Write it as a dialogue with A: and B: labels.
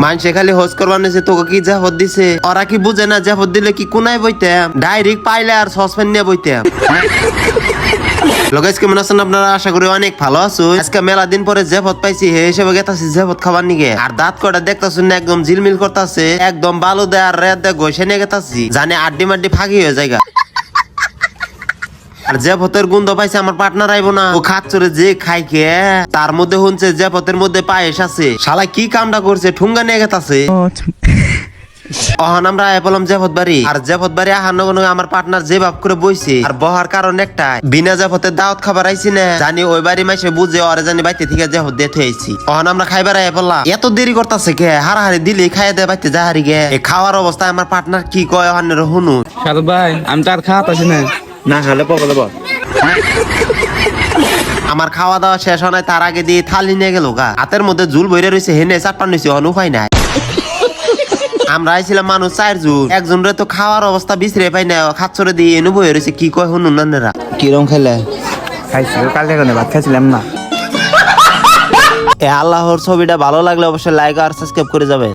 A: মানুষে খালি হোস করবার নিছে, তোকে কি জাফত দিছে? ওরা কি বুঝে না জাফত দিলে কি কোনায় বইতাম, ডাইরেক্ট পাইলে আর সসপেন নিয়ে বইতাম। লোকেশ কেমন আছেন আপনারা? আশা করি অনেক ভালো আছো। আজকে মেলা দিন পরে জেফত পাইছি, হে হিসেবে গেতাছি জেফত খাবার নিগে। আর দাঁত কটা দেখতাছুন না একদম ঝিলমিল করতেছে, একদম বালু দেয় আর রেত দেয় ঘষে নিয়ে গেতাছি, জানে আড্ডি মাড্ডি ফাঁকি হয়ে যায়। আর জেফতের গন্ধ পাইছে আমার পার্টনার আইবো না, ও খাচ্ছরে যে খাই কে তার মধ্যে শুনছে জেফতের মধ্যে পায়েস আছে। শালা কি কামটা করছে, ঠুঙ্গা নিয়ে গেতাছে। অহন আমরা আয় বললাম জেফত বাড়ি। আর জেফত বাড়ি আহার নগন আমার পার্টনার যে ভাব করে বইছে, আর বহার কারণ একটাই, বিনা জেফতের দাওয়াত খাবার আইছি না, জানি ওই বাড়ি মাইসে বুঝে ওরে জানি বাইতে থেকে জেফত দিয়ে থইছি। অহন আমরা খাইবার আয় বললাম, এত দেরি করতেছে কে, হারাহারি দিলি খাইয়ে দে বাইতে যাহারি গে। এই খাওয়ার অবস্থায় আমার পার্টনার কি কয় অহনের হুনু।
B: সাধু ভাই আমি তো আর খাওয়া পাচ্ছি না, না খালে পকলে বল।
A: আমার খাওয়া দাওয়া শেষ হয় নাই, তার আগে দিয়ে থালি নিয়ে গেল গা, হাতের মধ্যে ঝুল ভরে রয়েছে, হেনে চাটপান নিয়েছে, অনুপায় নাই। আমরা আইছিলাম মানুষ 4 জন, একজন রে তো খাওয়ার অবস্থা বিছরে পাই না, খাচ্ছরে দিয়ে এনে বয়ে রয়েছে, কি কয় হুনুন নানেরা।
B: কিরম খেলে খাইছিল কাল থেকে ভাত খাইছিলাম না।
A: এ আল্লাহর ছবিটা ভালো লাগলে অবশ্যই লাইক আর সাবস্ক্রাইব করে যাবে।